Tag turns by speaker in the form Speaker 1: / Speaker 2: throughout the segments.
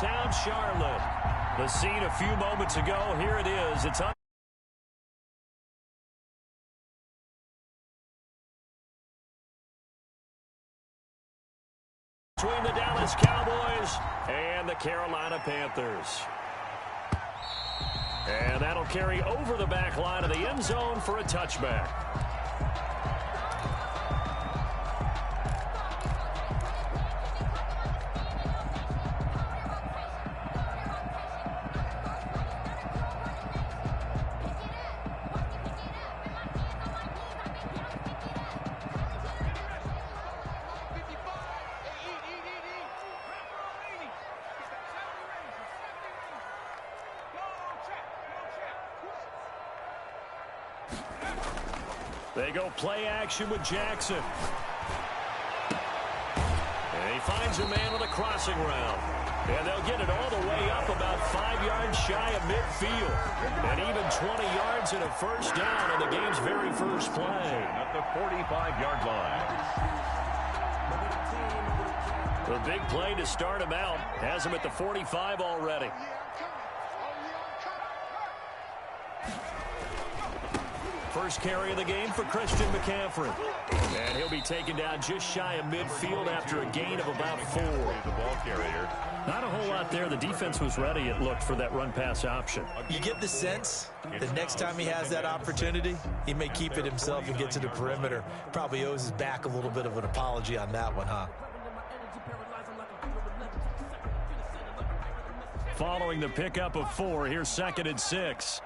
Speaker 1: downtown Charlotte. The scene a few moments ago. Here it is. It's between the Dallas Cowboys and the Carolina Panthers. And that'll carry over the back line of the end zone for a touchback. They go play action with Jackson. And he finds a man on the crossing route. And they'll get it all the way up about 5 yards shy of midfield. And even 20 yards and a first down on the game's very first play.
Speaker 2: At the 45-yard line.
Speaker 1: The big play to start him out has him at the 45 already. First carry of the game for Christian McCaffrey. And he'll be taken down just shy of midfield after a gain of about 4.
Speaker 2: The ball carrier.
Speaker 1: Not a whole lot there. The defense was ready, it looked, for that run-pass option.
Speaker 3: You get the sense that next time he has that opportunity, he may keep it himself and get to the perimeter. Probably owes his back a little bit of an apology on that one, huh?
Speaker 1: Following the pickup of 4, here's 2nd and 6.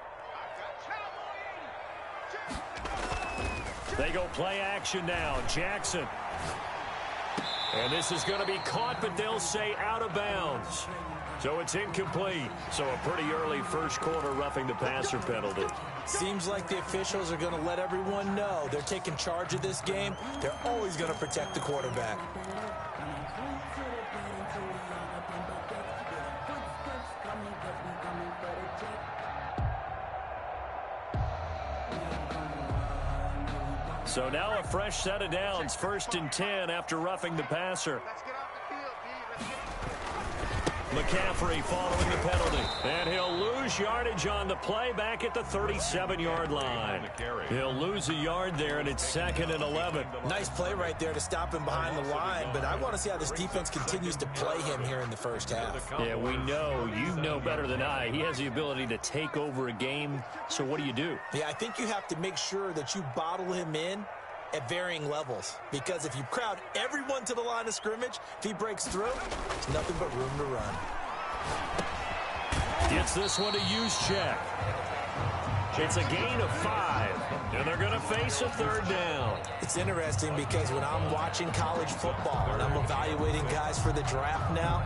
Speaker 1: They go play action now. Jackson. And this is going to be caught, but they'll say out of bounds. So it's incomplete. So a pretty early first quarter roughing the passer penalty.
Speaker 3: Seems like the officials are going to let everyone know they're taking charge of this game. They're always going to protect the quarterback.
Speaker 1: So now a fresh set of downs, 1st and 10 after roughing the passer. McCaffrey following the penalty. And he'll lose yardage on the play back at the 37-yard line. He'll lose a yard there, and it's 2nd and 11.
Speaker 3: Nice play right there to stop him behind the line, but I want to see how this defense continues to play him here in the first half.
Speaker 1: Yeah, we know. You know better than I. He has the ability to take over a game, so what do you do?
Speaker 3: Yeah, I think you have to make sure that you bottle him in at varying levels, because if you crowd everyone to the line of scrimmage, if he breaks through, there's nothing but room to run.
Speaker 1: Gets this one to use check. It's a gain of 5, and they're going to face a 3rd down.
Speaker 3: It's interesting because when I'm watching college football and I'm evaluating guys for the draft now,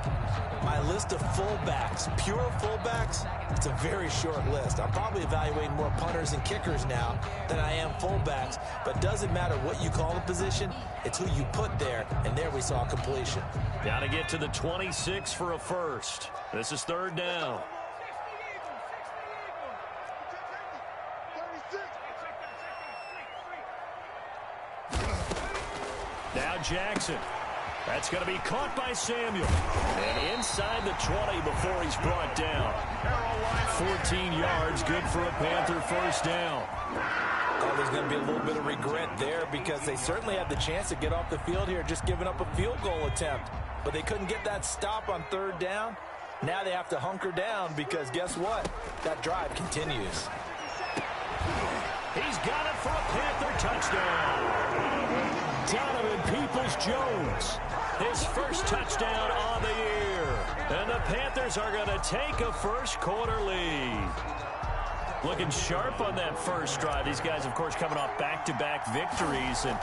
Speaker 3: my list of fullbacks, pure fullbacks, it's a very short list. I'm probably evaluating more punters and kickers now than I am fullbacks, but it doesn't matter what you call the position, it's who you put there, and there we saw completion.
Speaker 1: Got to get to the 26 for a first. This is 3rd down. Now Jackson. That's going to be caught by Samuel. And inside the 20 before he's brought down. 14 yards, good for a Panther first down.
Speaker 3: Oh, there's going to be a little bit of regret there because they certainly had the chance to get off the field here, just giving up a field goal attempt. But they couldn't get that stop on 3rd down. Now they have to hunker down because guess what? That drive continues.
Speaker 1: He's got it for a Panther touchdown. Donovan Peoples-Jones, his first touchdown on the year. And the Panthers are going to take a first quarter lead. Looking sharp on that first drive. These guys, of course, coming off back-to-back victories. And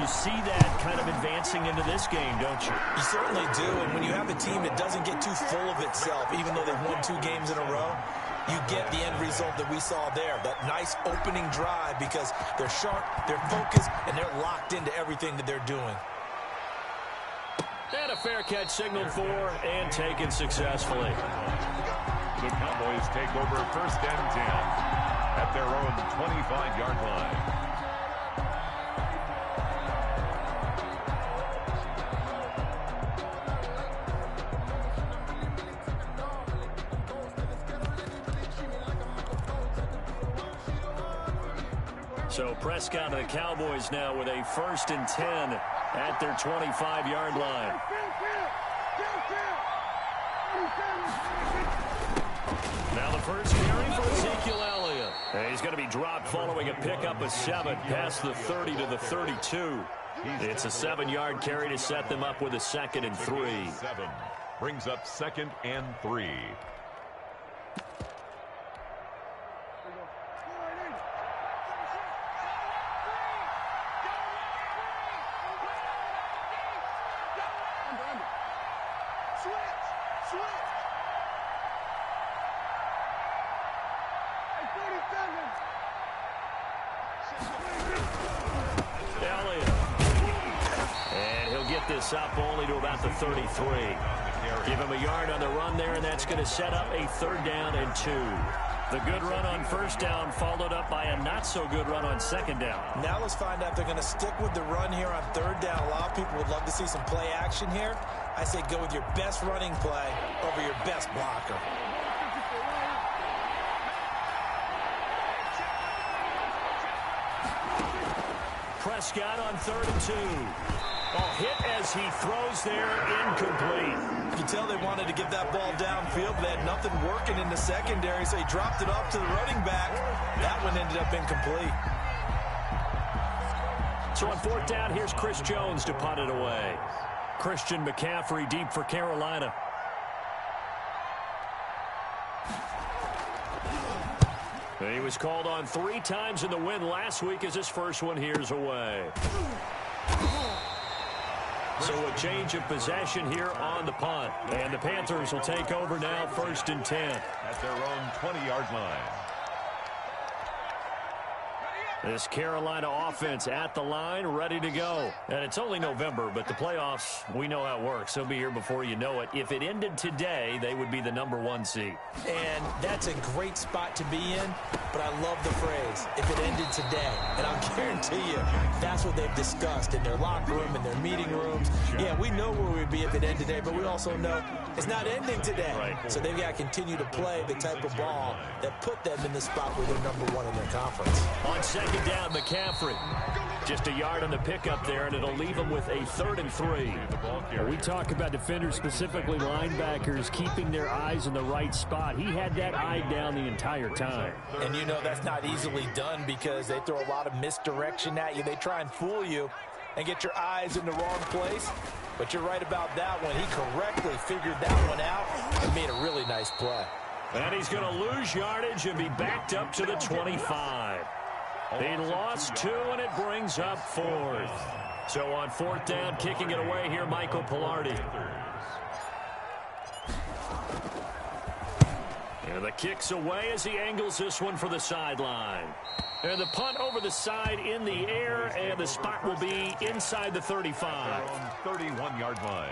Speaker 1: you see that kind of advancing into this game, don't you?
Speaker 3: You certainly do. And when you have a team that doesn't get too full of itself, even though they've won 2 games in a row, you get the end result that we saw there, that nice opening drive because they're sharp, they're focused, and they're locked into everything that they're doing.
Speaker 1: And a fair catch signaled for and taken successfully.
Speaker 2: The Cowboys take over 1st and 10 at their own 25-yard line.
Speaker 1: So Prescott and the Cowboys now with a 1st and 10 at their 25-yard line. Now the first carry for Ezekiel Elliott. And he's going to be dropped following a pickup of 7 past the 30 to the 32. It's a 7-yard carry to set them up with a 2nd and 3.
Speaker 2: 7 brings up 2nd and 3.
Speaker 1: This up only to about the 33. Give him a yard on the run there, and that's going to set up a 3rd down and 2. The good run on 1st down followed up by a not-so-good run on 2nd down.
Speaker 3: Now let's find out if they're going to stick with the run here on 3rd down. A lot of people would love to see some play action here. I say go with your best running play over your best blocker.
Speaker 1: Prescott on 3rd and 2. Hit as he throws there, incomplete.
Speaker 3: You can tell they wanted to get that ball downfield, but they had nothing working in the secondary, so he dropped it off to the running back. That one ended up incomplete.
Speaker 1: So on 4th down, here's Chris Jones to punt it away. Christian McCaffrey deep for Carolina. He was called on 3 times in the win last week as his first one here's away. So a change of possession here on the punt. And the Panthers will take over now 1st and 10.
Speaker 2: At their own 20-yard line.
Speaker 1: This Carolina offense at the line, ready to go. And it's only November, but the playoffs, we know how it works. They'll be here before you know it. If it ended today, they would be the #1 seed.
Speaker 3: And that's a great spot to be in, but I love the phrase, if it ended today. And I'll guarantee you, that's what they've discussed in their locker room, in their meeting rooms. Yeah, we know where we'd be if it ended today, but we also know it's not ending today.
Speaker 1: Right.
Speaker 3: So they've got to continue to play the type of ball that put them in the spot where they're #1 in their conference.
Speaker 1: On 2nd down, McCaffrey. Just a yard on the pickup there, and it'll leave them with a 3rd and 3.
Speaker 4: We talk about defenders, specifically linebackers, keeping their eyes in the right spot. He had that eye down the entire time.
Speaker 3: And you know that's not easily done because they throw a lot of misdirection at you. They try and fool you and get your eyes in the wrong place. But you're right about that one. He correctly figured that one out and made a really nice play.
Speaker 1: And he's going to lose yardage and be backed up to the 25. They lost 2, and it brings up 4th. So on 4th down, kicking it away here, Michael Pilardi. And the kick's away as he angles this one for the sideline. And the punt over the side in the air, and the spot will be inside the 35.
Speaker 2: 31-yard line.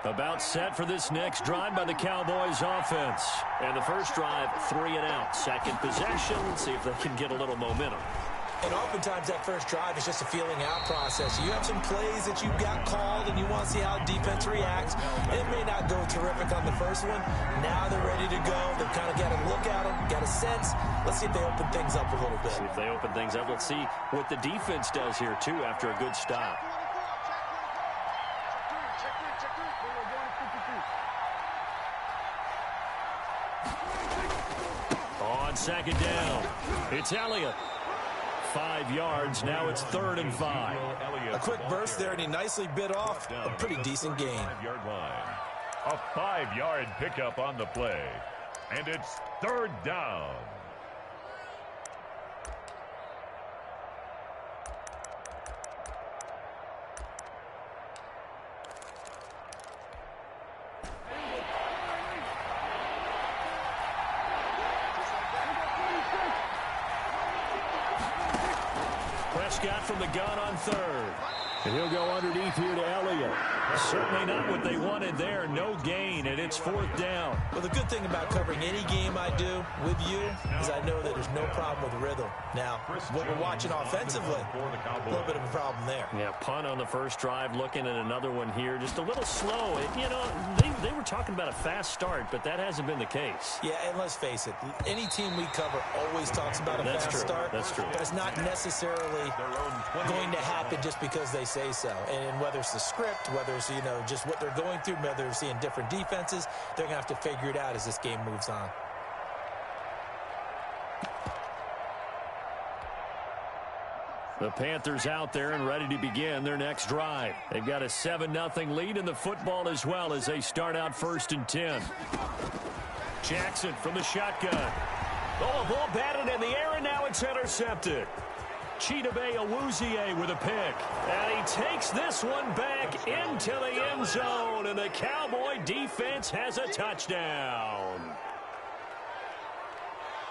Speaker 1: About set for this next drive by the Cowboys offense. And the first drive, 3 and out. Second possession, see if they can get a little momentum.
Speaker 3: And oftentimes that first drive is just a feeling out process. You have some plays that you've got called and you want to see how defense reacts. It may not go terrific on the first one. Now they're ready to go. They've kind of got a look at them, got a sense. Let's see if they open things up a little bit.
Speaker 1: See if they open things up. Let's see what the defense does here, too, after a good stop. On 2nd down, it's Elliott. 5 yards, now it's 3rd and 5.
Speaker 3: A quick burst there, and he nicely bit off a pretty decent gain.
Speaker 2: A 5-yard pickup on the play, and it's 3rd down.
Speaker 1: Prescott from the gun on 3rd. And he'll go underneath here to Elliott. Certainly not what they wanted there. No gain, and it's 4th down.
Speaker 3: Well, the good thing about covering any game I do with you is I know that there's no problem with rhythm. Now, what we're watching offensively, a little bit of a problem there.
Speaker 1: Yeah, punt on the first drive, looking at another one here. Just a little slow. You know, they were talking about a fast start, but that hasn't been the case.
Speaker 3: Yeah, and let's face it, any team we cover always talks about a fast start.
Speaker 1: That's true.
Speaker 3: But it's not necessarily going to happen just because they say so. And whether it's the script, whether it's, you know, just what they're going through, whether they're seeing different defenses, they're going to have to figure it out as this game moves on.
Speaker 1: The Panthers out there and ready to begin their next drive. They've got a 7-0 lead in the football as well as they start out 1st and 10. Jackson from the shotgun. Oh, a ball batted in the air, and now it's intercepted. Chidobe Awuzie with a pick. And he takes this one back into the end zone, and the Cowboy defense has a touchdown.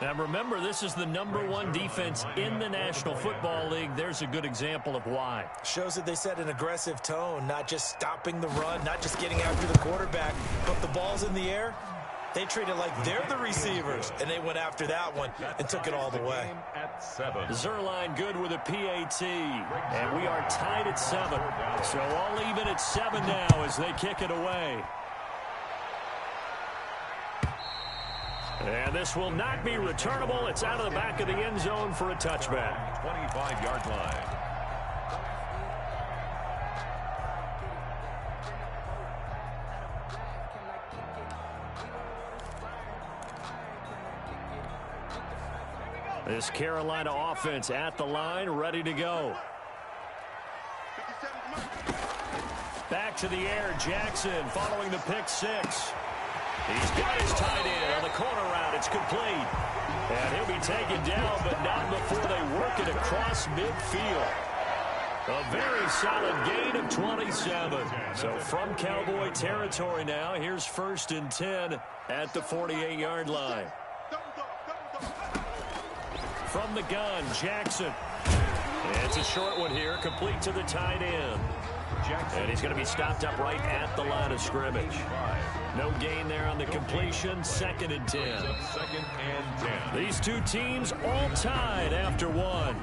Speaker 1: Now, remember, this is the #1 defense in the National Football League. There's a good example of why.
Speaker 3: Shows that they set an aggressive tone, not just stopping the run, not just getting after the quarterback, but the ball's in the air. They treat it like they're the receivers, and they went after that one and took it all the way.
Speaker 1: Zerline good with a PAT, and we are tied at 7. So all even at 7 now as they kick it away. And this will not be returnable. It's out of the back of the end zone for a touchback.
Speaker 2: 25-yard line.
Speaker 1: This Carolina offense at the line, ready to go. Back to the air, Jackson following the pick 6. He's got his tight end on the corner route. It's complete. And he'll be taken down, but not before they work it across midfield. A very solid gain of 27. So from Cowboy territory now, here's 1st and 10 at the 48-yard line. From the gun, Jackson. It's a short one here, complete to the tight end. And he's going to be stopped up right at the line of scrimmage. No gain there on the completion. 2nd and 10.
Speaker 2: 2nd and 10.
Speaker 1: These two teams all tied after 1.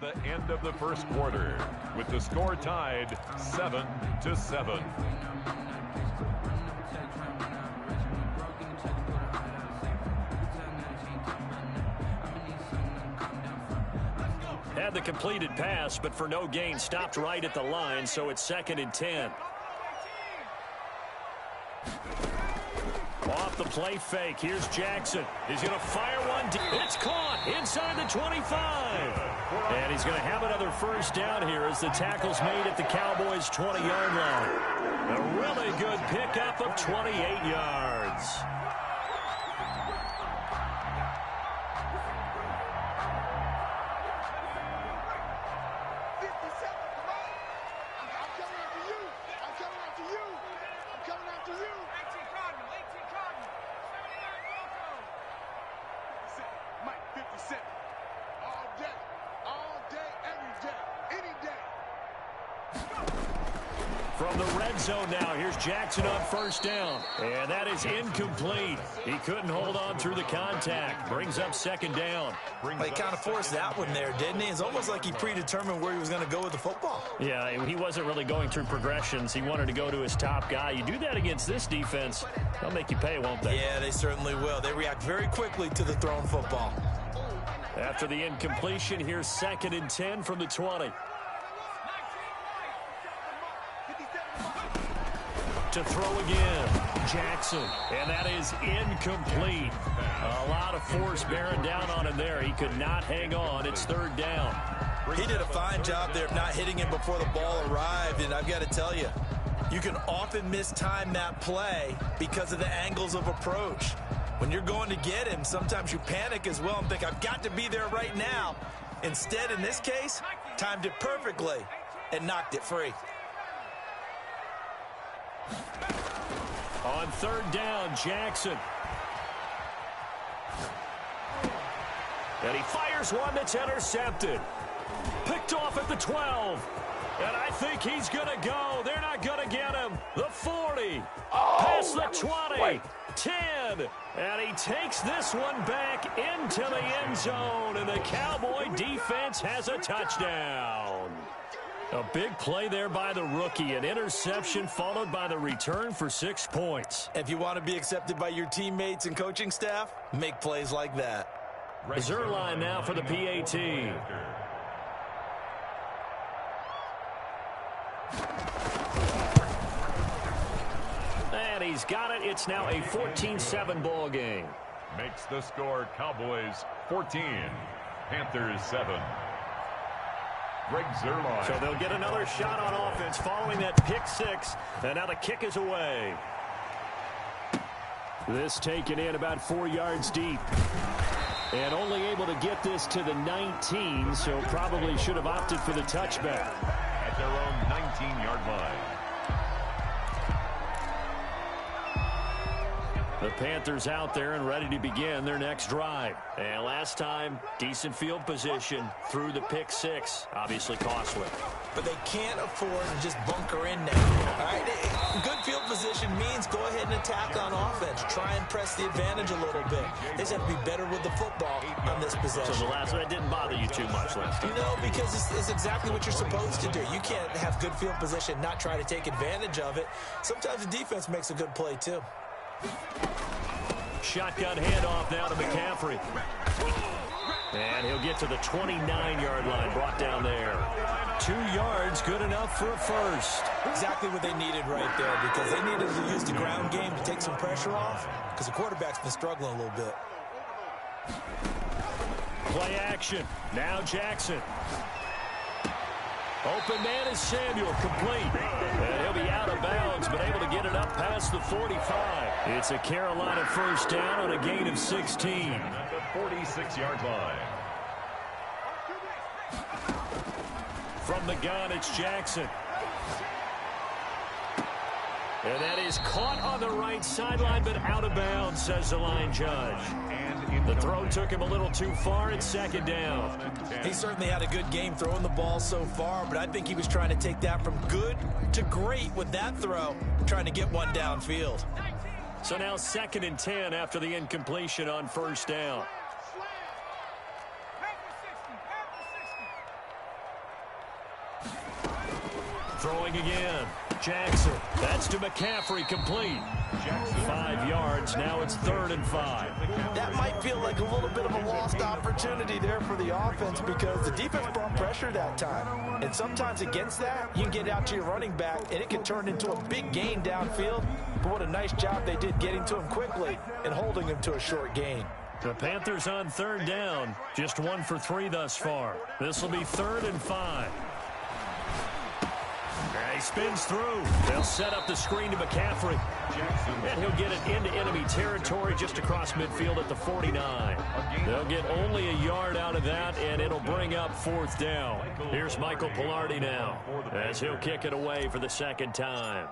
Speaker 2: The end of the first quarter with the score tied 7-7.
Speaker 1: Had the completed pass, but for no gain, stopped right at the line, so it's 2nd and 10. Off the play fake, here's Jackson. He's going to fire one. It's caught inside the 25. And he's going to have another 1st down here as the tackle's made at the Cowboys' 20-yard line. A really good pickup of 28 yards. From the red zone now, here's Jackson on first down. And that is incomplete. He couldn't hold on through the contact. Brings up second down.
Speaker 3: Well, he kind of forced that one there, didn't he? It's almost like he predetermined where he was going to go with the football.
Speaker 4: Yeah, he wasn't really going through progressions. He wanted to go to his top guy. You do that against this defense, they'll make you pay, won't they?
Speaker 3: Yeah, they certainly will. They react very quickly to the thrown football.
Speaker 1: After the incompletion, here's 2nd and 10 from the 20. To throw again, Jackson, and that is incomplete. A lot of force bearing down on him there. He could not hang on. It's 3rd down.
Speaker 3: He did a fine job there of not hitting him before the ball arrived, and I've got to tell you, you can often mistime that play because of the angles of approach. When you're going to get him, sometimes you panic as well and think, I've got to be there right now. Instead, in this case, timed it perfectly and knocked it free.
Speaker 1: On 3rd down, Jackson. And he fires one that's intercepted. Picked off at the 12. And I think he's going to go. They're not going to get him. The 40. Past the 20. 10. And he takes this one back into the end zone. And the Cowboy defense has a touchdown. A big play there by the rookie. An interception followed by the return for 6 points.
Speaker 3: If you want to be accepted by your teammates and coaching staff, make plays like that.
Speaker 1: Zerline now for the PAT. And he's got it. It's now a 14-7 ball game.
Speaker 2: Makes the score Cowboys 14, Panthers 7. Greg Zerline.
Speaker 1: So they'll get another shot on offense following that pick 6. And now the kick is away. This taken in about 4 yards deep. And only able to get this to the 19, so probably should have opted for the touchback.
Speaker 2: At their own 19-yard line.
Speaker 1: The Panthers out there and ready to begin their next drive. And last time, decent field position through the pick 6. Obviously costly.
Speaker 3: But they can't afford to just bunker in now. All right, good field position means go ahead and attack on offense. Try and press the advantage a little bit. They just have to be better with the football on this possession.
Speaker 1: So the last one, that didn't bother you too much last time.
Speaker 3: No, because it's exactly what you're supposed to do. You can't have good field position, not try to take advantage of it. Sometimes the defense makes a good play, too.
Speaker 1: Shotgun handoff now to McCaffrey. And he'll get to the 29-yard line, brought down there. 2 yards, good enough for a first.
Speaker 3: Exactly what they needed right there, because they needed to use the ground game to take some pressure off, because the quarterback's been struggling a little bit.
Speaker 1: Play action. Now Jackson. Open man is Samuel, complete. And he'll be out of bounds, but able to get it up past the 45. It's a Carolina first down on a gain of 16.
Speaker 2: At the 46-yard line.
Speaker 1: From the gun, it's Jackson. And that is caught on the right sideline, but out of bounds, says the line judge. The throw took him a little too far. It's second down.
Speaker 3: He certainly had a good game throwing the ball so far, but I think he was trying to take that from good to great with that throw, trying to get one downfield.
Speaker 1: So now 2nd and 10 after the incompletion on first down. Throwing again. Jackson. That's to McCaffrey, complete. 5 yards. Now it's 3rd and 5.
Speaker 3: That might feel like a little bit of a lost opportunity there for the offense because the defense brought pressure that time. And sometimes against that, you can get out to your running back, and it can turn into a big gain downfield. But what a nice job they did getting to him quickly and holding him to a short gain.
Speaker 1: The Panthers on 3rd down. Just 1 for 3 thus far. This will be 3rd and 5. He spins through. They'll set up the screen to McCaffrey. And he'll get it into enemy territory just across midfield at the 49. They'll get only a yard out of that, and it'll bring up 4th down. Here's Michael Pilardi now as he'll kick it away for the 2nd time.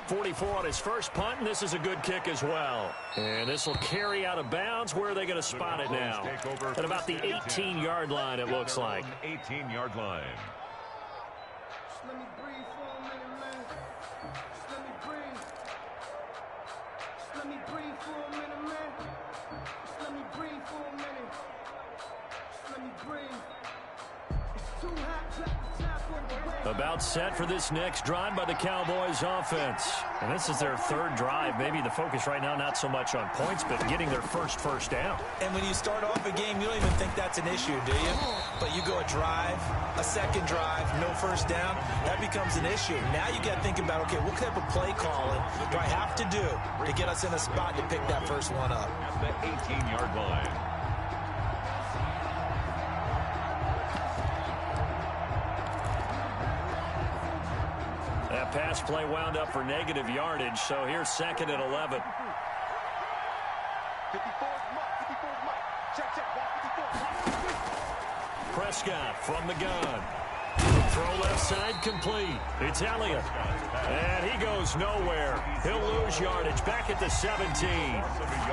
Speaker 1: 44 on his first punt, and this is a good kick as well. And this will carry out of bounds. Where are they going to spot it now? At about the 18-yard line, it looks like.
Speaker 2: 18-yard line.
Speaker 5: let me breathe for a minute, man. Just let me breathe. Just let me breathe for a minute, man. Just let me breathe for a minute. Just let me breathe. It's too hot, clap the top on the way.
Speaker 1: About set for this next drive by the Cowboys offense. And this is their third drive. Maybe the focus right now not so much on points, but getting their first down.
Speaker 3: And when you start off a game, you don't even think that's an issue, do you? But you go a drive, a second drive, no first down, that becomes an issue. Now you got to think about, okay, what type of play calling do I have to do to get us in a spot to pick that first one up?
Speaker 2: At the 18-yard line.
Speaker 1: That pass play wound up for negative yardage, so here's 2nd and 11. Prescott from the gun. Throw left side complete. It's Elliott. And he goes nowhere. He'll lose yardage back at the 17.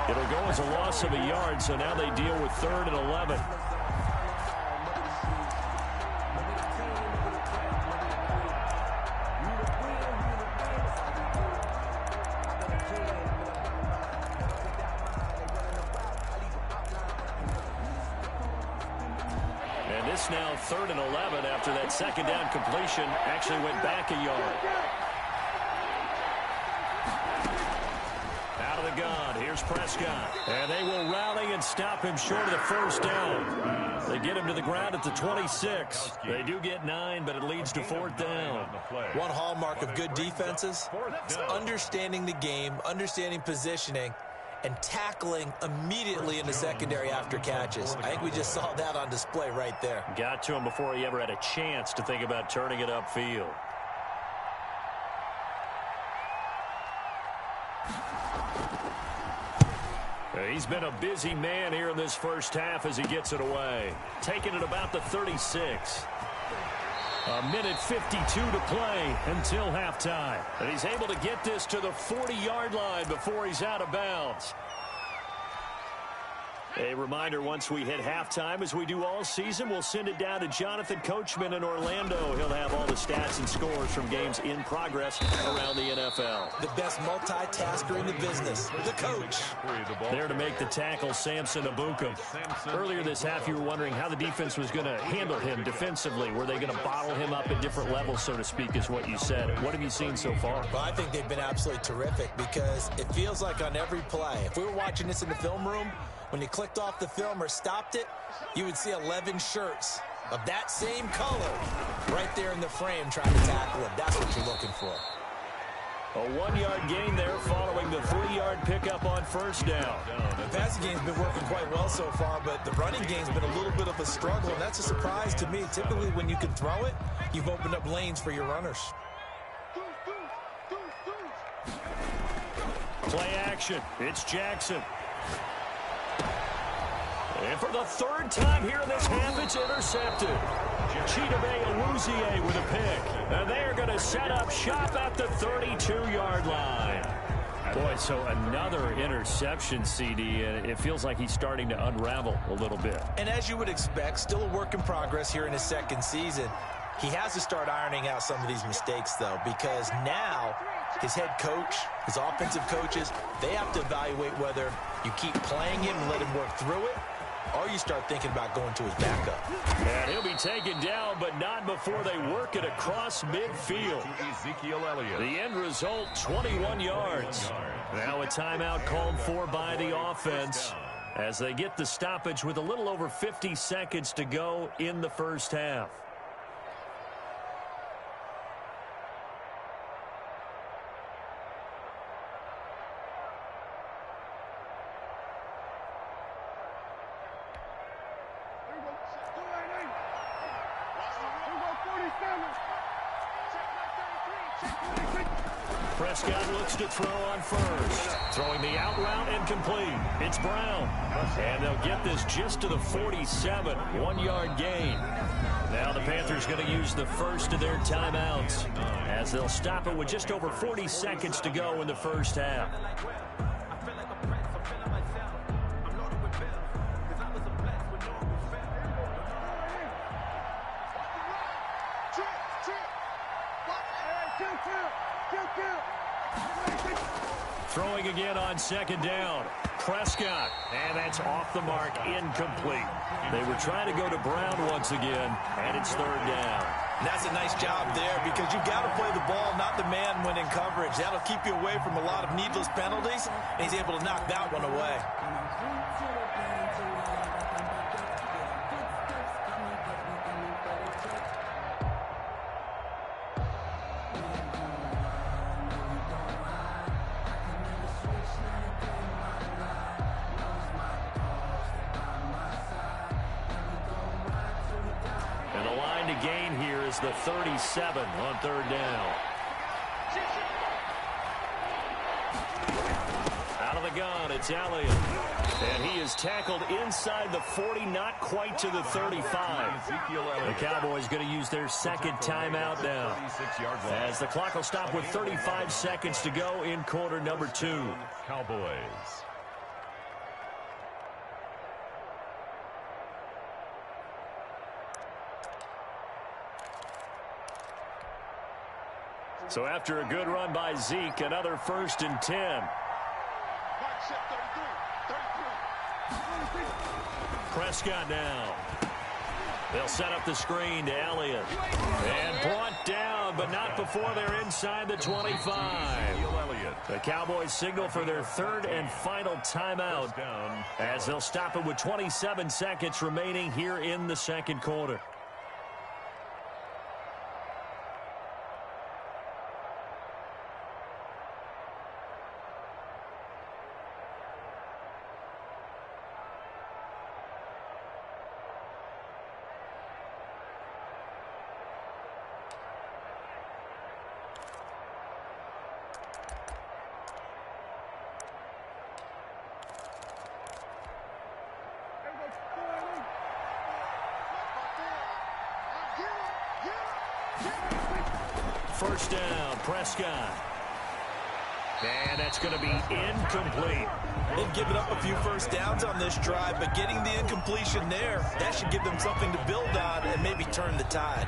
Speaker 1: It'll go as a loss of a yard, so now they deal with 3rd and 11. Now 3rd and 11 after that second down completion actually went back a yard. Out of the gun, here's Prescott. And they will rally and stop him short of the first down. They get him to the ground at the 26. They do get 9, but it leads to 4th down.
Speaker 3: One hallmark of good defenses is understanding the game, understanding positioning, and tackling immediately in the secondary after catches. I think we just saw that on display right there.
Speaker 1: Got to him before he ever had a chance to think about turning it upfield. He's been a busy man here in this first half as he gets it away. Taking it about the 36. A minute 52 to play until halftime. And he's able to get this to the 40-yard line before he's out of bounds. A reminder, once we hit halftime, as we do all season, we'll send it down to Jonathan Coachman in Orlando. He'll have all the stats and scores from games in progress around the NFL.
Speaker 3: The best multitasker in the business, the coach.
Speaker 1: There to make the tackle, Samson Abukum. Earlier this half, you were wondering how the defense was going to handle him defensively. Were they going to bottle him up at different levels, so to speak, is what you said. What have you seen so far?
Speaker 3: Well, I think they've been absolutely terrific because it feels like on every play, if we were watching this in the film room, when you clicked off the film or stopped it, you would see 11 shirts of that same color right there in the frame trying to tackle him. That's what you're looking for.
Speaker 1: A 1-yard gain there following the 3-yard pickup on first down.
Speaker 3: The passing game's been working quite well so far, but the running game's been a little bit of a struggle, and that's a surprise to me. Typically, when you can throw it, you've opened up lanes for your runners.
Speaker 1: Play action. It's Jackson. And for the 3rd time here in this half, it's intercepted. Chidobe Awuzie with a pick. And they are going to set up shop at the 32-yard line. Boy, so another interception, CD, and it feels like he's starting to unravel a little bit.
Speaker 3: And as you would expect, still a work in progress here in his second season. He has to start ironing out some of these mistakes, though, because now his head coach, his offensive coaches, they have to evaluate whether you keep playing him and let him work through it, or you start thinking about going to his backup.
Speaker 1: And he'll be taken down, but not before they work it across midfield.
Speaker 2: Ezekiel Elliott.
Speaker 1: The end result, 21 yards. Now a timeout called for by the offense as they get the stoppage with a little over 50 seconds to go in the first half. Prescott looks to throw on first. Throwing the out route and complete. It's Brown. And they'll get this just to the 47. 1-yard gain. Now the Panthers going to use the first of their timeouts as they'll stop it with just over 40 seconds to go in the first half. Throwing again on second down. Prescott, and that's off the mark, incomplete. They were trying to go to Brown once again, and it's third down.
Speaker 3: And that's a nice job there because you've got to play the ball, not the man when in coverage. That'll keep you away from a lot of needless penalties, and he's able to knock that one away.
Speaker 1: Gain here is the 37 on third down. Out of the gun, it's Elliott. And he is tackled inside the 40, not quite to the 35. The Cowboys going to use their second timeout now, as the clock will stop with 35 seconds to go in quarter number 2.
Speaker 2: Cowboys.
Speaker 1: So after a good run by Zeke, another 1st and 10. Prescott now. They'll set up the screen to Elliott. And brought down, but not before they're inside the 25. The Cowboys signal for their third and final timeout, as they'll stop it with 27 seconds remaining here in the second quarter. First down, Prescott. And that's going to be incomplete.
Speaker 3: They've given up a few first downs on this drive, but getting the incompletion there, that should give them something to build on and maybe turn the tide.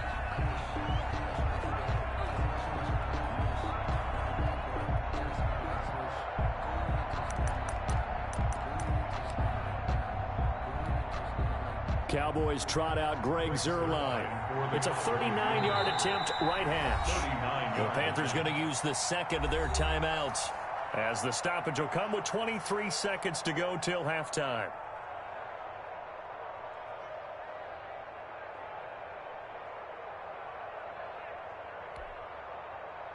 Speaker 1: Cowboys trot out Greg Zuerlein. It's a 39-yard attempt, right hash. The Panthers going to use the second of their timeouts, as the stoppage will come with 23 seconds to go till halftime.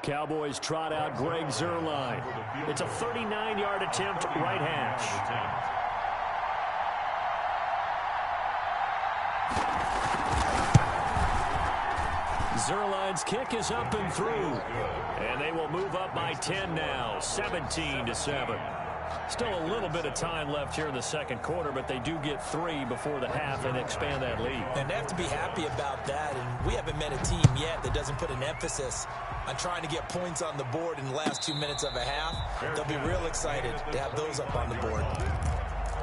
Speaker 1: Cowboys trot out Greg Zuerlein. It's a 39-yard attempt, right hash. Zuerlein's kick is up and through, and they will move up by 10 now, 17-7. Still a little bit of time left here in the second quarter, but they do get 3 before the half and expand that lead.
Speaker 3: And they have to be happy about that, and we haven't met a team yet that doesn't put an emphasis on trying to get points on the board in the last 2 minutes of a half. They'll be real excited to have those up on the board.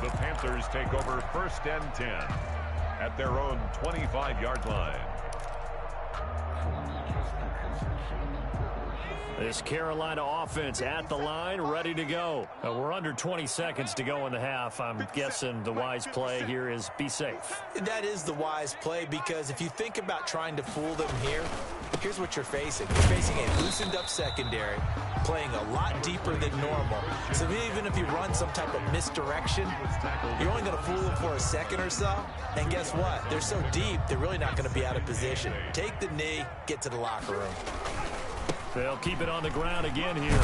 Speaker 2: The Panthers take over 1st and 10 at their own 25-yard line.
Speaker 1: This Carolina offense at the line, ready to go. We're under 20 seconds to go in the half. I'm guessing the wise play here is be safe.
Speaker 3: That is the wise play, because if you think about trying to fool them here, here's what you're facing. You're facing a loosened up secondary, playing a lot deeper than normal. So even if you run some type of misdirection, you're only going to fool them for a second or so. And guess what? They're so deep, they're really not going to be out of position. Take the knee, get to the locker room.
Speaker 1: They'll keep it on the ground again here.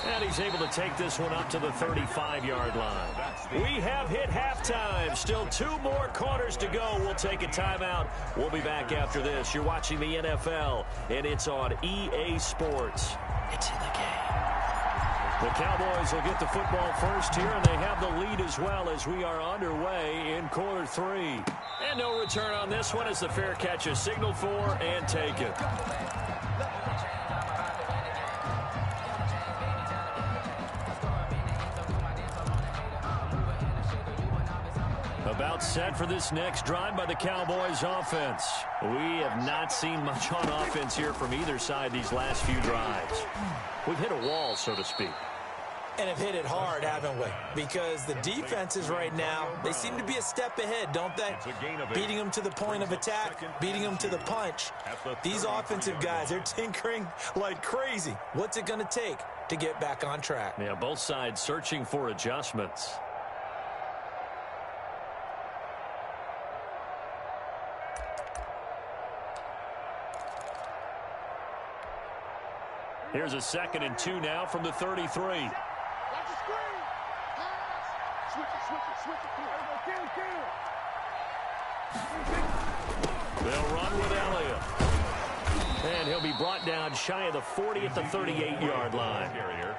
Speaker 1: And he's able to take this one up to the 35-yard line. We have hit halftime. Still 2 more quarters to go. We'll take a timeout. We'll be back after this. You're watching the NFL, and it's on EA Sports. It's in the game. The Cowboys will get the football first here, and they have the lead as well as we are underway in quarter 3. And no return on this one as the fair catch is signaled for and taken. About set for this next drive by the Cowboys offense. We have not seen much on offense here from either side these last few drives. We've hit a wall, so to speak.
Speaker 3: And have hit it hard, haven't we? Because the defenses right now, they seem to be a step ahead, don't they? Beating them to the point of attack, beating them to the punch. These offensive guys, they're tinkering like crazy. What's it going to take to get back on track?
Speaker 1: Yeah, both sides searching for adjustments. Here's a 2nd and 2 now from the 33. They'll run with Elliott. And he'll be brought down shy of the 40 at the 38-yard line.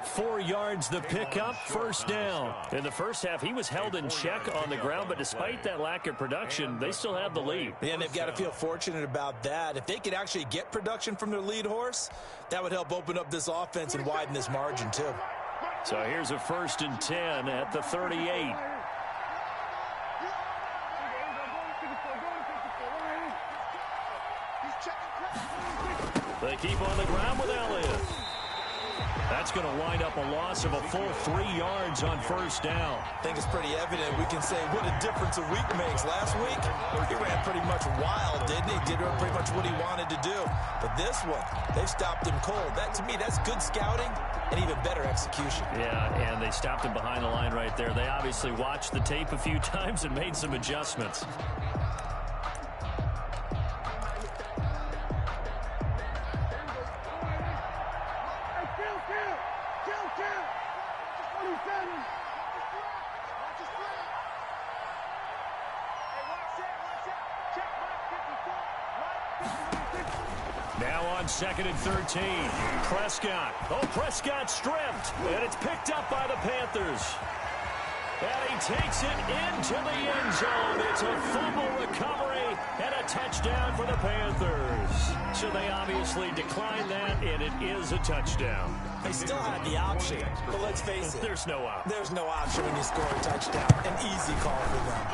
Speaker 1: 4 yards the pickup, first down. In the first half, he was held in check on the ground, but despite that lack of production, they still have the lead.
Speaker 3: Yeah, and they've got to feel fortunate about that. If they could actually get production from their lead horse, that would help open up this offense and widen this margin, too.
Speaker 1: So here's a 1st and 10 at the 38. They keep on the ground with Elliott. That's going to wind up a loss of a full 3 yards on first down.
Speaker 3: I think it's pretty evident. We can say what a difference a week makes. Last week, he ran pretty much wild, didn't he? Did pretty much what he wanted to do. But this one, they've stopped him cold. That, to me, that's good scouting and even better execution.
Speaker 1: Yeah, and they stopped him behind the line right there. They obviously watched the tape a few times and made some adjustments. Now on 2nd and 13. Prescott. Oh, Prescott stripped. And it's picked up by the Panthers. And he takes it into the end zone. It's a fumble recovery and a touchdown for the Panthers. So they obviously declined that, and it is a touchdown.
Speaker 3: They still had the option, but let's face it.
Speaker 1: There's no option.
Speaker 3: There's no option when you score a touchdown. An easy call for them.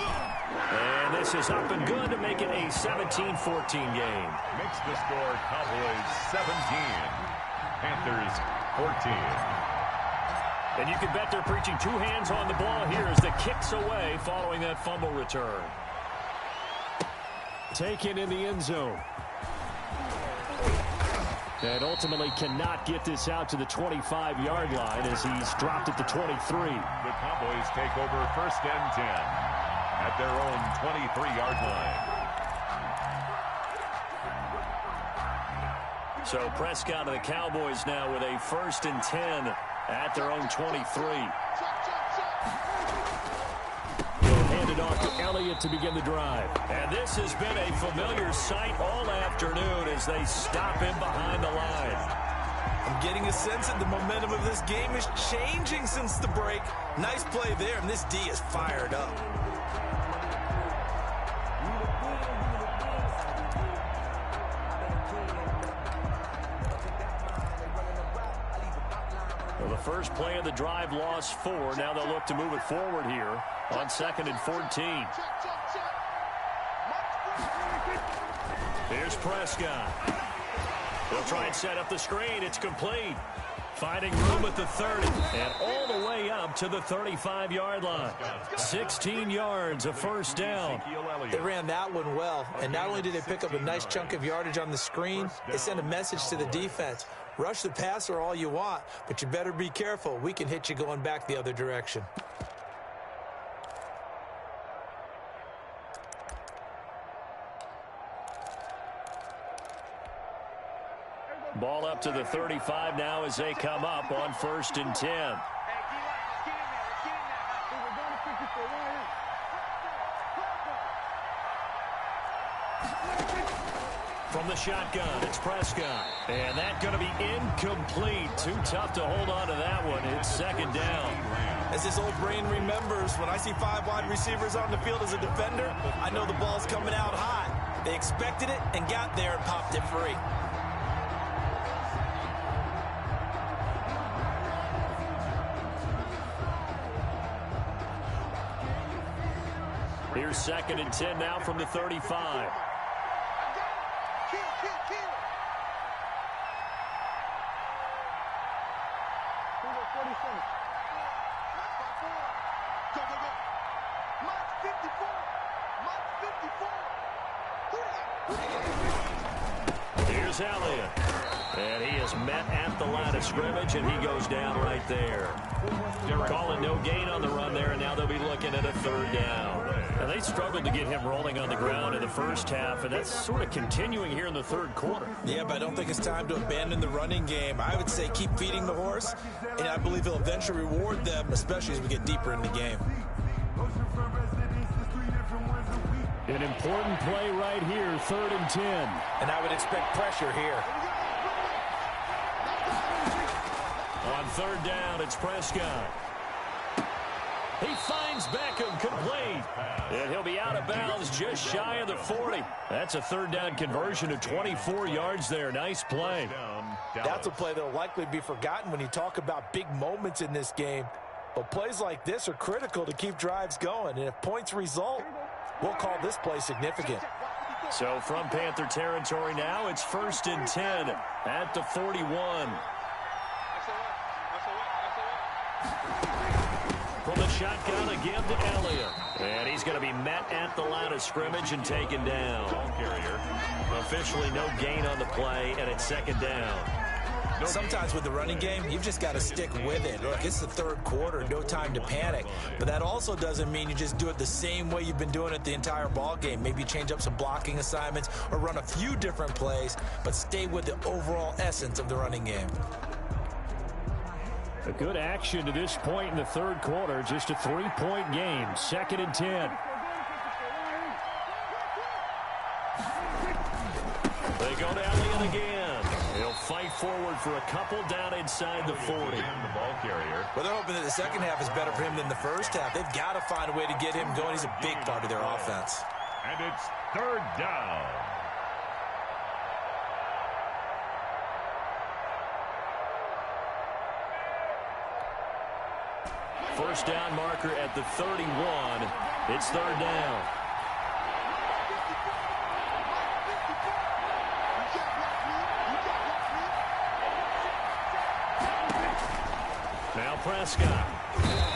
Speaker 1: And this is up and good to make it a 17-14 game.
Speaker 2: Makes the score Cowboys 17, Panthers 14.
Speaker 1: And you can bet they're preaching 2 hands on the ball here as the kick's away following that fumble return. Taken in the end zone. And ultimately cannot get this out to the 25-yard line as he's dropped at the 23.
Speaker 2: The Cowboys take over 1st and 10 at their own 23-yard line.
Speaker 1: So Prescott and the Cowboys now with a 1st and 10 at their own 23. Handed off to Elliott to begin the drive. And this has been a familiar sight all afternoon as they stop him behind the line.
Speaker 3: I'm getting a sense that the momentum of this game is changing since the break. Nice play there, and this D is fired up.
Speaker 1: Well, the first play of the drive lost 4. Now they'll look to move it forward here on 2nd and 14. Here's Prescott. They'll try and set up the screen. It's complete. Finding room at the 30 and all the way up to the 35-yard line. 16 yards, a first down.
Speaker 3: They ran that one well, and not only did they pick up a nice chunk of yardage on the screen, they sent a message to the defense. Rush the passer all you want, but you better be careful. We can hit you going back the other direction.
Speaker 1: Ball up to the 35 now as they come up on 1st and 10. From the shotgun, it's Prescott. And that's going to be incomplete. Too tough to hold on to that one. It's 2nd down.
Speaker 3: As this old brain remembers, when I see 5 wide receivers on the field as a defender, I know the ball's coming out high. They expected it and got there and popped it free.
Speaker 1: Here's 2nd and 10 now from the 35. Here's Elliott. And he is met at the line of scrimmage, and he goes down right there. Calling no gain on the run there, and now they'll be looking at a third down.
Speaker 4: And they struggled to get him rolling on the ground in the first half, and that's sort of continuing here in the third quarter.
Speaker 3: Yeah, but I don't think it's time to abandon the running game. I would say keep feeding the horse, and I believe he'll eventually reward them, especially as we get deeper in the game.
Speaker 4: An important play right here, 3rd and 10.
Speaker 3: And I would expect pressure here.
Speaker 1: On third down, it's Prescott. He finds Beckham complete. And he'll be out of bounds just shy of the 40. That's a third down conversion of 24 yards there. Nice play.
Speaker 3: That's a play that will likely be forgotten when you talk about big moments in this game. But plays like this are critical to keep drives going. And if points result, we'll call this play significant.
Speaker 1: So from Panther territory now, it's 1st and 10 at the 41. From the shotgun again to Elliott. And he's going to be met at the line of scrimmage and taken down. Carrier. Officially no gain on the play, and it's 2nd down.
Speaker 3: Sometimes with the running game, you've just got to stick with it. Look, it's the third quarter, no time to panic. But that also doesn't mean you just do it the same way you've been doing it the entire ball game. Maybe change up some blocking assignments or run a few different plays, but stay with the overall essence of the running game.
Speaker 4: A good action to this point in the third quarter. Just a 3-point game. 2nd and 10.
Speaker 1: They go to Elliott again. He'll fight forward for a couple down inside the 40.
Speaker 2: The ball carrier.
Speaker 3: Well, they're hoping that the second half is better for him than the first half. They've got to find a way to get him going. He's a big part of their offense.
Speaker 2: And it's 3rd down.
Speaker 1: First down marker at the 31. It's 3rd down. Now Prescott.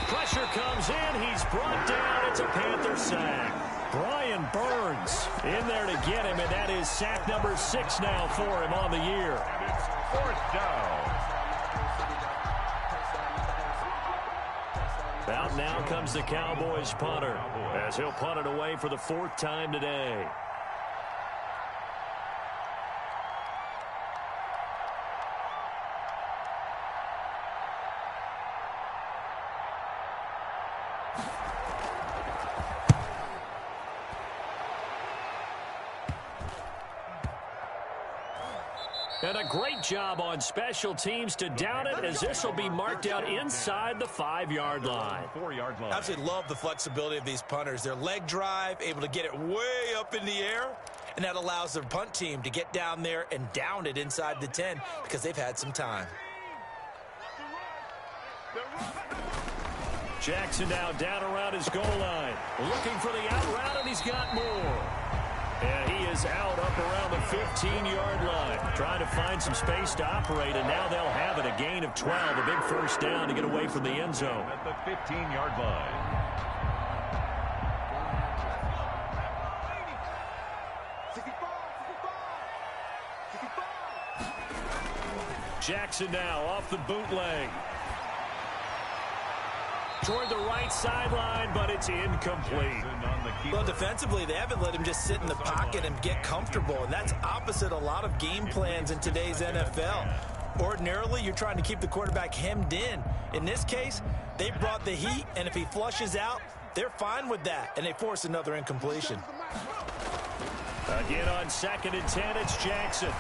Speaker 1: Pressure comes in. He's brought down. It's a Panther sack. Brian Burns in there to get him, and that is sack number 6 now for him on the year.
Speaker 2: And it's 4th down.
Speaker 1: Out now comes the Cowboys punter, as he'll punt it away for the 4th time today. And a great job on special teams to down it, as this will be marked out inside the 5-yard line.
Speaker 2: 4-yard line.
Speaker 3: I absolutely love the flexibility of these punters. Their leg drive, able to get it way up in the air, and that allows their punt team to get down there and down it inside the 10 because they've had some time.
Speaker 1: Jackson now down around his goal line, looking for the out route, and he's got more. And he is out up around the 15-yard line, trying to find some space to operate, and now they'll have it, a gain of 12, a big first down to get away from the end zone.
Speaker 2: At the 15-yard line.
Speaker 1: Jackson now off the bootleg. Toward the right sideline, but it's incomplete.
Speaker 3: Well, defensively, they haven't let him just sit in the pocket and get comfortable, and that's opposite a lot of game plans in today's NFL. Ordinarily, you're trying to keep the quarterback hemmed in. In this case, they brought the heat, and if he flushes out, they're fine with that, and they force another incompletion.
Speaker 1: Again on 2nd and 10, it's Jackson.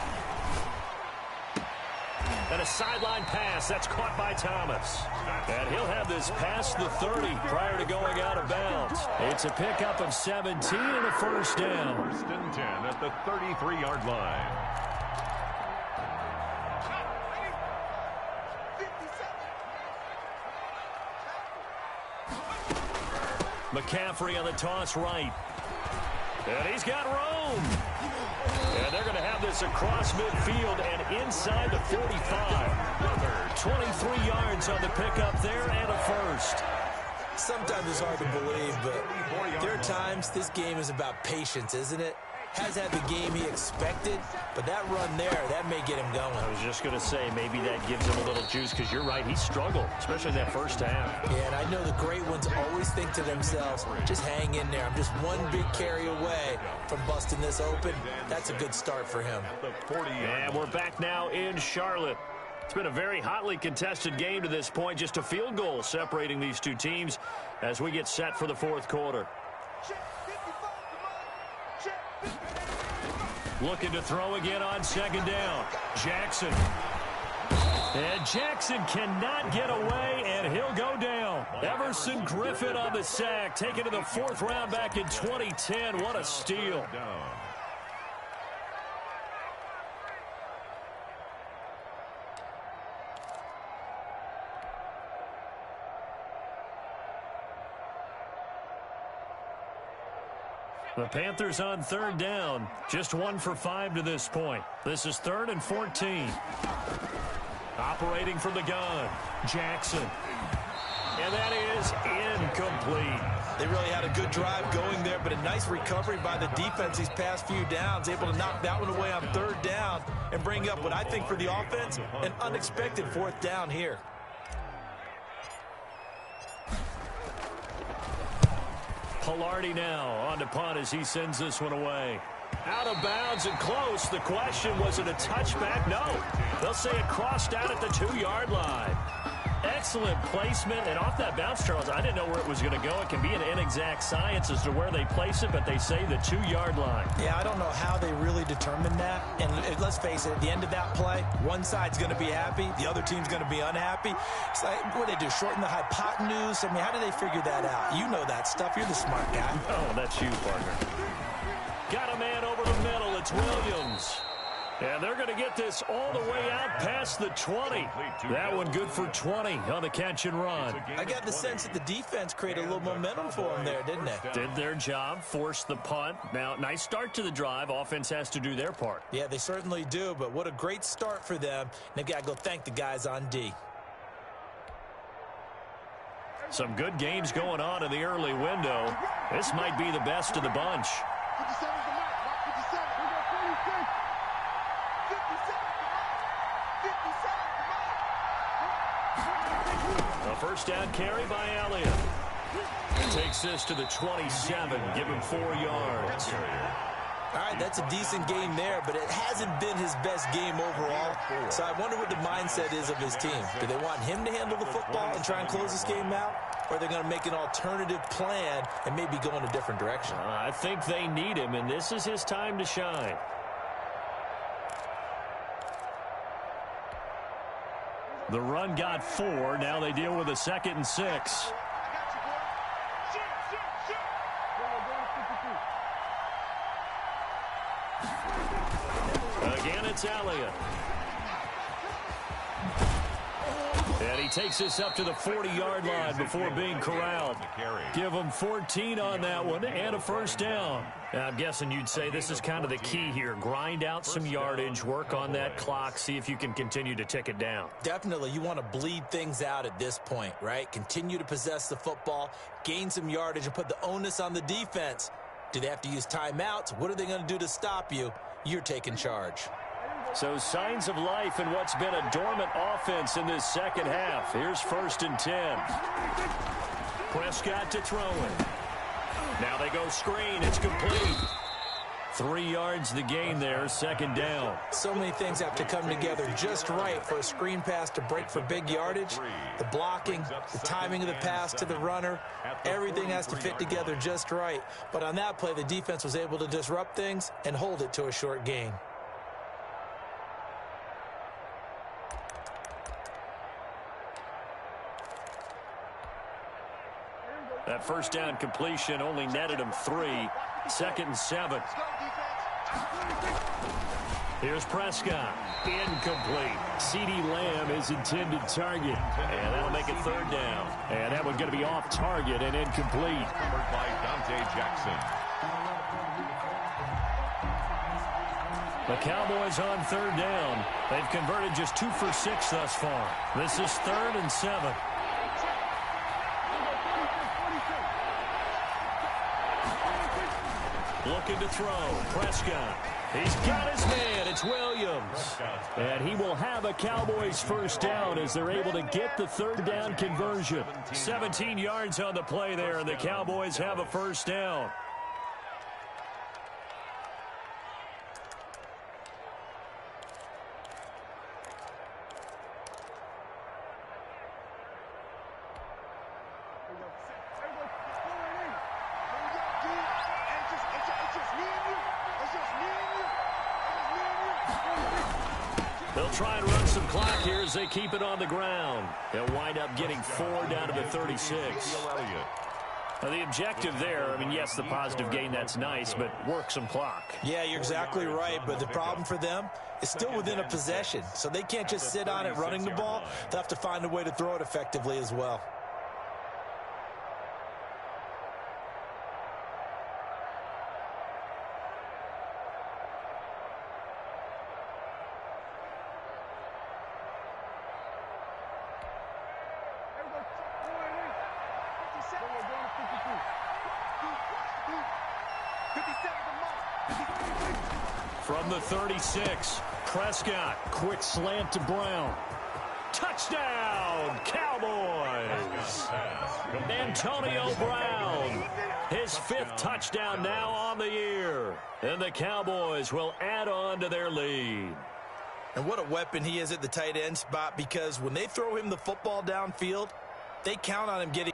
Speaker 1: And a sideline pass. That's caught by Thomas. And he'll have this past the 30 prior to going out of bounds. It's a pickup of 17 and a first down.
Speaker 2: 1st and 10 at the 33-yard line.
Speaker 1: McCaffrey on the toss right. And he's got room. And they're going to have this across midfield and inside the 45. 23 yards on the pickup there and a first.
Speaker 3: Sometimes it's hard to believe, but there are times this game is about patience, isn't it? Has had the game he expected, but that run there, that may get him going.
Speaker 4: I was just going to say, maybe that gives him a little juice, because you're right, he struggled, especially in that first half.
Speaker 3: Yeah, and I know the great ones always think to themselves, just hang in there. I'm just one big carry away from busting this open. That's a good start for him.
Speaker 4: And we're back now in Charlotte. It's been a very hotly contested game to this point, just a field goal separating these two teams as we get set for the fourth quarter. Looking to throw again on second down. Jackson. And Jackson cannot get away, and he'll go down. Everson Griffin on the sack, taken to the fourth round back in 2010. What a steal. The Panthers on third down. Just 1 for 5 to this point. This is 3rd and 14. Operating from the gun. Jackson. And that is incomplete.
Speaker 3: They really had a good drive going there, but a nice recovery by the defense these past few downs, able to knock that one away on third down and bring up what I think for the offense, an unexpected fourth down here.
Speaker 4: Pilardi now on to punt as he sends this one away. Out of bounds and close. The question, was it a touchback? No. They'll say it crossed out at the 2-yard line. Excellent placement, and off that bounce, Charles, I didn't know where it was going to go. It can be an inexact science as to where they place it, but they say the 2-yard line.
Speaker 3: Yeah, I don't know how they really determined that. And let's face it, at the end of that play, one side's going to be happy, the other team's going to be unhappy. It's like, what do they do, shorten the hypotenuse? I mean, how do they figure that out? You know that stuff. You're the smart guy.
Speaker 4: Oh, that's you, partner. Got a man over the middle. It's Williams. And they're going to get this all the way out past the 20. That one good for 20 on the catch and run.
Speaker 3: I got the sense that the defense created a little momentum for them there, didn't they?
Speaker 4: Did their job, forced the punt. Now, nice start to the drive. Offense has to do their part.
Speaker 3: Yeah, they certainly do, but what a great start for them. They've got to go thank the guys on D.
Speaker 4: Some good games going on in the early window. This might be the best of the bunch. A first down carry by Elliott. Takes this to the 27. Give him 4 yards.
Speaker 3: All right, that's a decent game there, but it hasn't been his best game overall. So I wonder what the mindset is of his team. Do they want him to handle the football and try and close this game out? Or are they going to make an alternative plan and maybe go in a different direction?
Speaker 4: I think they need him, and this is his time to shine. The run got 4. Now they deal with a 2nd and 6. Again, it's Elliott. And he takes this up to the 40-yard line before being corralled. Give him 14 on that one and a first down. Now, I'm guessing you'd say this is kind of the key here. Grind out some yardage, work on that clock, see if you can continue to tick it down.
Speaker 3: Definitely. You want to bleed things out at this point, right? Continue to possess the football, gain some yardage, and put the onus on the defense. Do they have to use timeouts? What are they going to do to stop you? You're taking charge.
Speaker 4: So signs of life in what's been a dormant offense in this second half. Here's 1st and 10. Prescott to throw it. Now they go screen. It's complete. 3 yards the gain there, 2nd down.
Speaker 3: So many things have to come together just right for a screen pass to break for big yardage. The blocking, the timing of the pass to the runner, everything has to fit together just right. But on that play, the defense was able to disrupt things and hold it to a short gain.
Speaker 4: That first down completion only netted him 3. 2nd and 7. Here's Prescott. Incomplete. CeeDee Lamb is intended target. And that'll make it 3rd down. And that one's going to be off target and incomplete.
Speaker 2: Covered by Dante Jackson.
Speaker 4: The Cowboys on 3rd down. They've converted just 2 for 6 thus far. This is 3rd and 7. Looking to throw. Prescott. He's got his man. It's Williams. And he will have a Cowboys first down as they're able to get the third down conversion. 17 yards on the play there, and the Cowboys have a first down. They'll try and run some clock here as they keep it on the ground. They'll wind up getting 4 down to the 36. Now, the objective there, I mean, yes, the positive gain, that's nice, but work some clock.
Speaker 3: Yeah, you're exactly right, but the problem for them is still within a possession, so they can't just sit on it running the ball. They'll have to find a way to throw it effectively as well.
Speaker 4: From the 36, Prescott, quick slant to Brown. Touchdown, Cowboys! Antonio Brown, his 5th touchdown now on the year. And the Cowboys will add on to their lead.
Speaker 3: And what a weapon he is at the tight end spot, because when they throw him the football downfield, they count on him getting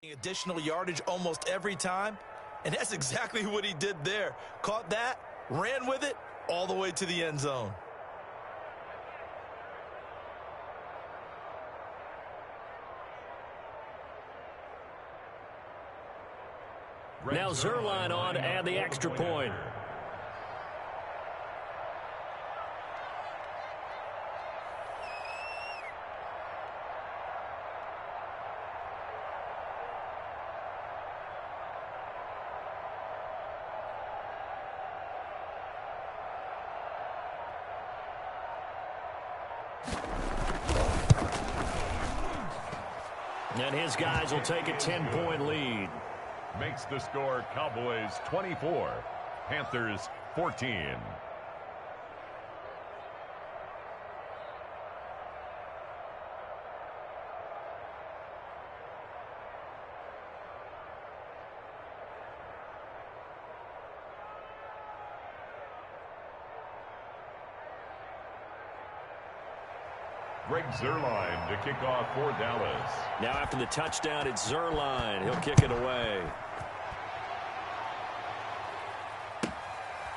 Speaker 3: Additional yardage almost every time, and that's exactly what he did there. Caught that, ran with it, all the way to the end zone.
Speaker 4: Now Zerline on to add the extra point. And his guys will take a 10-point lead.
Speaker 2: Makes the score Cowboys 24, Panthers 14. Greg Zerline to kick off for Dallas.
Speaker 4: Now after the touchdown, it's Zerline. He'll kick it away.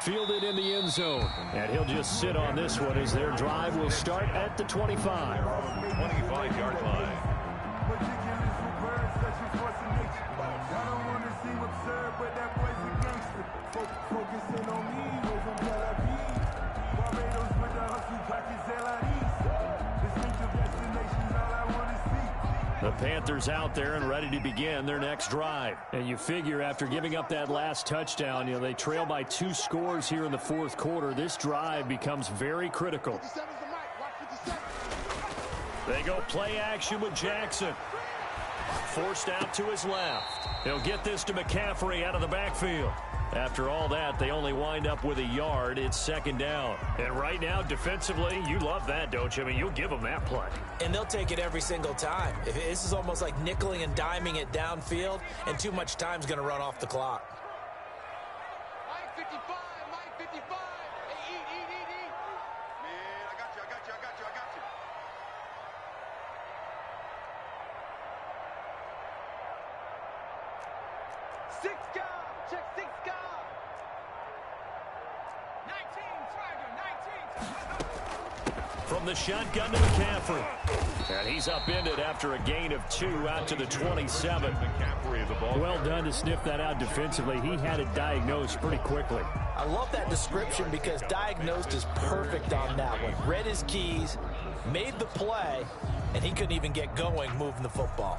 Speaker 4: Fielded in the end zone. And he'll just sit on this one as their drive will start at the 25.
Speaker 2: 25-yard line.
Speaker 4: The Panthers out there and ready to begin their next drive. And you figure after giving up that last touchdown, they trail by 2 scores here in the fourth quarter. This drive becomes very critical. They go play action with Jackson. Forced out to his left. He'll get this to McCaffrey out of the backfield. After all that, they only wind up with a yard. It's second down. And right now, defensively, you love that, don't you? I mean, you'll give them that play.
Speaker 3: And they'll take it every single time. This is almost like nickeling and diming it downfield, and too much time's going to run off the clock.
Speaker 5: Mike 55, Mike 55. Hey, eat. Man, I got you. 6 guard, check 6 guard. 19, Swagger, 19.
Speaker 4: From the shotgun to McCaffrey. And he's upended after a gain of 2 out to the 27.
Speaker 2: McCaffrey the ball.
Speaker 4: Well done to sniff that out defensively. He had it diagnosed pretty quickly.
Speaker 3: I love that description because diagnosed is perfect on that one. Read his keys, made the play, and he couldn't even get going moving the football.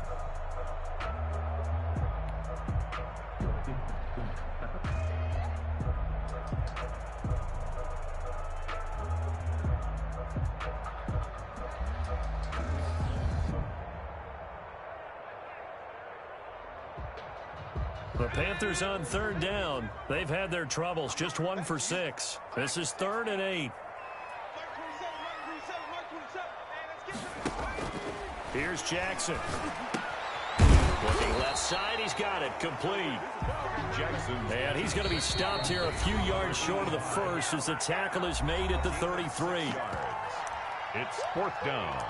Speaker 4: The Panthers on third down. They've had their troubles. Just 1 for 6. This is 3rd and 8. Here's Jackson. Looking left side. He's got it. Complete.
Speaker 2: Jackson.
Speaker 4: And he's going to be stopped here a few yards short of the first as the tackle is made at the 33.
Speaker 2: It's 4th down.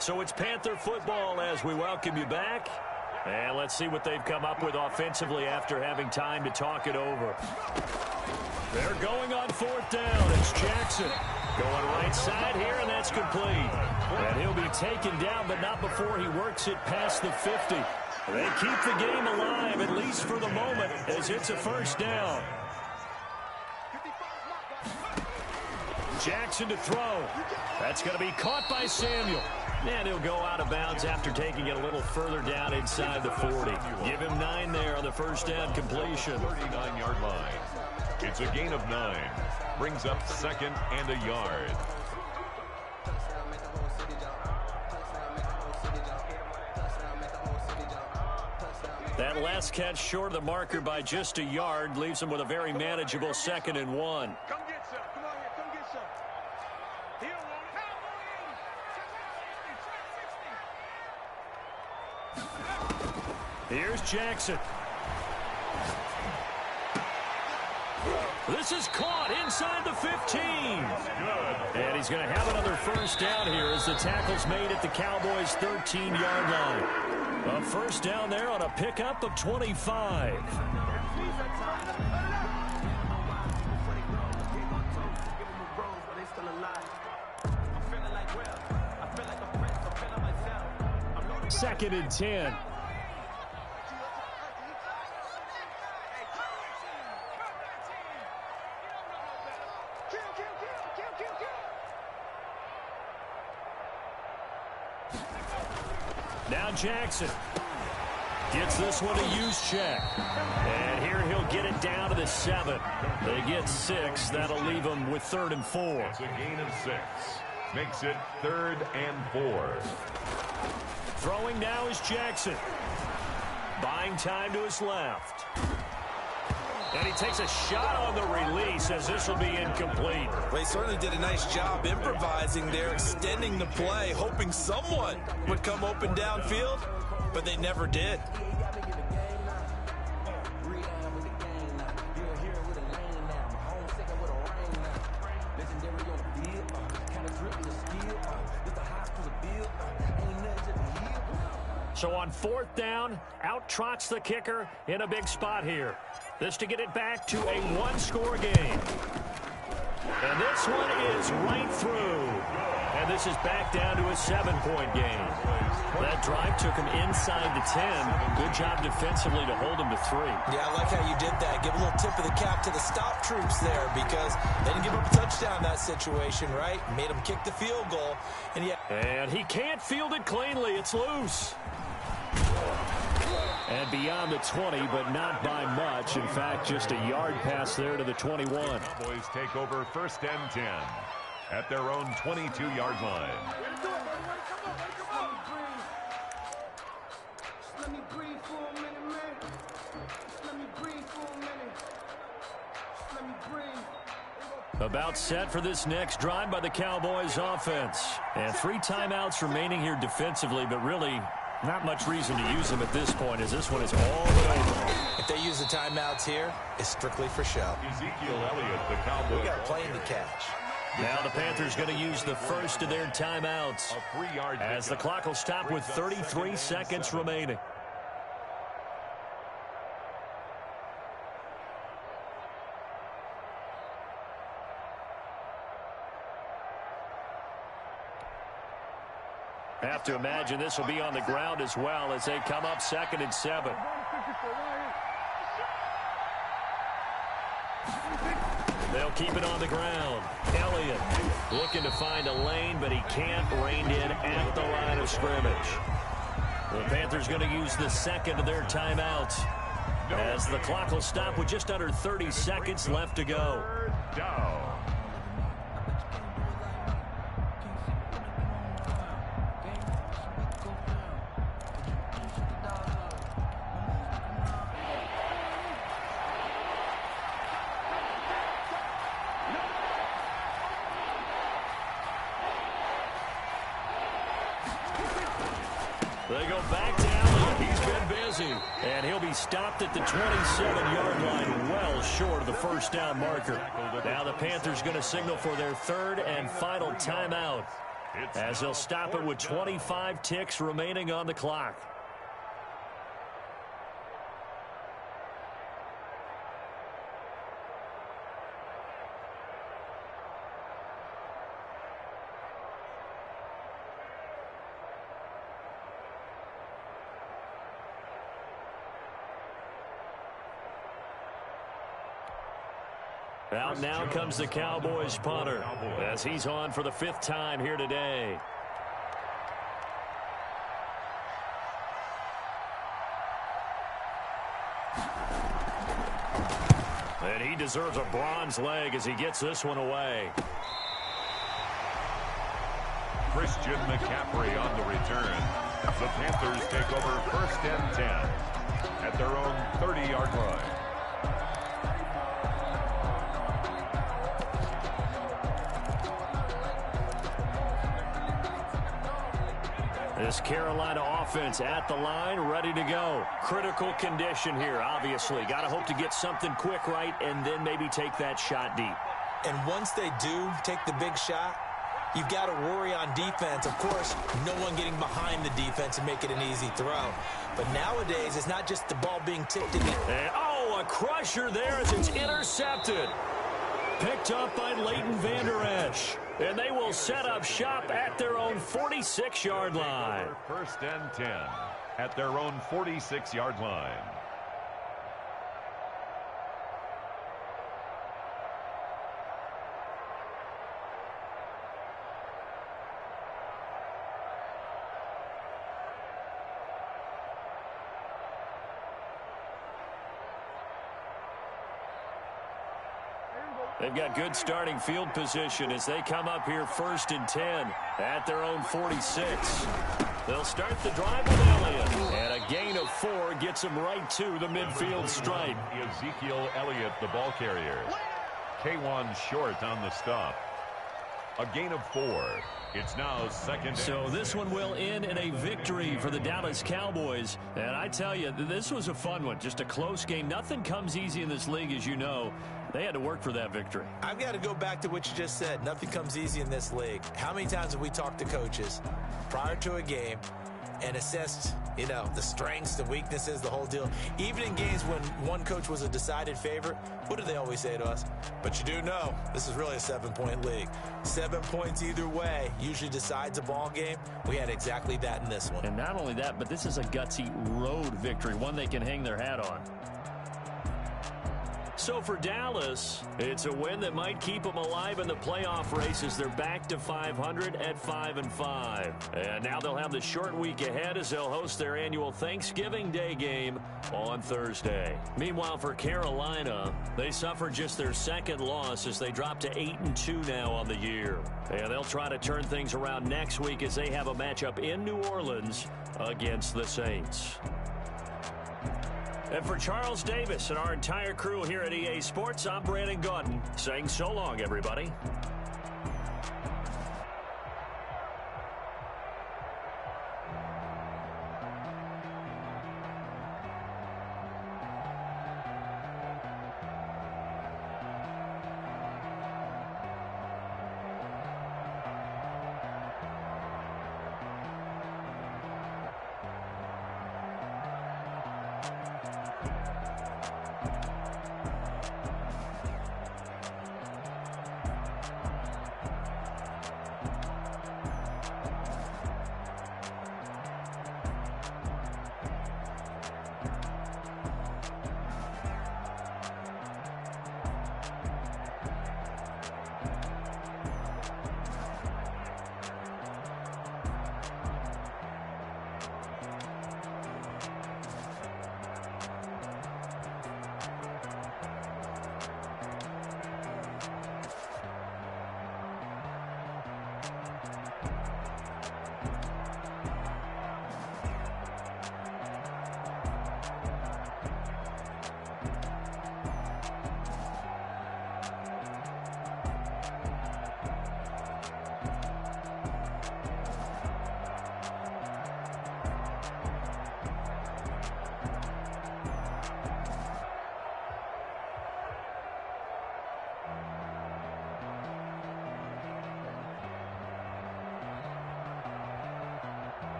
Speaker 4: So it's Panther football as we welcome you back. And let's see what they've come up with offensively after having time to talk it over. They're going on 4th down. It's Jackson. Going right side here, and that's complete. And he'll be taken down, but not before he works it past the 50. They keep the game alive, at least for the moment, as it's a 1st down. Jackson to throw. That's going to be caught by Samuel. And he'll go out of bounds after taking it a little further down inside the 40. Give him 9 there on the 1st down completion.
Speaker 2: 39-yard line. It's a gain of 9. Brings up 2nd and a yard.
Speaker 4: That That last catch short of the marker by just a yard leaves him with a very manageable 2nd and 1.
Speaker 5: Come get some. Come on here. Come get some. He don't want it.
Speaker 4: Here's Jackson. This is caught inside the 15. And he's going to have another first down here as the tackle's made at the Cowboys' 13-yard line. A first down there on a pickup of 25. Second and 10. Now Jackson gets this one to use check. And here he'll get it down to the 7. They get 6. That'll leave them with 3rd and 4.
Speaker 2: It's a gain of 6. Makes it 3rd and 4.
Speaker 4: Throwing now is Jackson. Buying time to his left. And he takes a shot on the release as this will be incomplete.
Speaker 3: Well, he certainly did a nice job improvising there, extending the play, hoping someone would come open downfield, but they never did.
Speaker 4: So on 4th down, out trots the kicker in a big spot here. This to get it back to a 1-score game. And this one is right through. And this is back down to a 7-point game. That drive took him inside the 10. Good job defensively to hold him to 3.
Speaker 3: Yeah, I like how you did that. Give a little tip of the cap to the stop troops there because they didn't give up a touchdown in that situation, right? Made them kick the field goal.
Speaker 4: And he can't field it cleanly. It's loose. And beyond the 20, but not by much. In fact, just a yard pass there to the 21.
Speaker 2: Cowboys take over 1st and 10 at their own 22-yard line.
Speaker 5: Let me breathe for a minute, man. Let me breathe for a minute. Let me breathe.
Speaker 4: About set for this next drive by the Cowboys offense. And 3 timeouts remaining here defensively, but really not much reason to use them at this point as this one is all the way long.
Speaker 3: If they use the timeouts here, it's strictly for show.
Speaker 2: Ezekiel Elliott, the Cowboys.
Speaker 3: We got a plane to catch.
Speaker 4: Now the Panthers going to use the first of their timeouts
Speaker 2: A 3-yard
Speaker 4: as the clock will stop with 33 seconds remaining. Have to imagine this will be on the ground as well as they come up 2nd and 7. They'll keep it on the ground. Elliott looking to find a lane, but he can't. Reined in at the line of scrimmage. The Panthers going to use the 2nd of their timeouts as the clock will stop with just under 30 seconds left to go.
Speaker 2: Down.
Speaker 4: They go back down. He's been busy. And he'll be stopped at the 27-yard line, well short of the first down marker. Now the Panthers going to signal for their 3rd and final timeout as they'll stop it with 25 ticks remaining on the clock. Out now comes the Cowboys punter as he's on for the 5th time here today. And he deserves a bronze leg as he gets this one away.
Speaker 2: Christian McCaffrey on the return. The Panthers take over 1st and 10 at their own 30-yard line.
Speaker 4: This Carolina offense at the line, ready to go. Critical condition here, obviously. Got to hope to get something quick right and then maybe take that shot deep.
Speaker 3: And once they do take the big shot, you've got to worry on defense. Of course, no one getting behind the defense and make it an easy throw. But nowadays, it's not just the ball being tipped in the...
Speaker 4: And, oh, a crusher there as it's intercepted. Picked up by Leighton Vander Esch. And they will set up shop at their own 46-yard line.
Speaker 2: First and 10 at their own 46-yard line.
Speaker 4: They've got good starting field position as they come up here first and 10 at their own 46. They'll start the drive with Elliott. And a gain of 4 gets him right to the midfield stripe.
Speaker 2: Ezekiel Elliott, the ball carrier. K1 short on the stop. A gain of 4. It's now second.
Speaker 4: So this one will end in a victory for the Dallas Cowboys. And I tell you, this was a fun one. Just a close game. Nothing comes easy in this league, as you know. They had to work for that victory.
Speaker 3: I've got to go back to what you just said. Nothing comes easy in this league. How many times have we talked to coaches prior to a game and assessed, you know, the strengths, the weaknesses, the whole deal? Even in games when one coach was a decided favorite, what do they always say to us? But you do know, this is really a 7-point league. 7 points either way usually decides a ball game. We had exactly that in this one.
Speaker 4: And not only that, but this is a gutsy road victory, one they can hang their hat on. So for Dallas, it's a win that might keep them alive in the playoff race as they're back to 500 at 5-5. And now they'll have the short week ahead as they'll host their annual Thanksgiving Day game on Thursday. Meanwhile, for Carolina, they suffered just their second loss as they drop to 8-2 now on the year. And they'll try to turn things around next week as they have a matchup in New Orleans against the Saints. And for Charles Davis and our entire crew here at EA Sports, I'm Brandon Gaudin saying so long, everybody.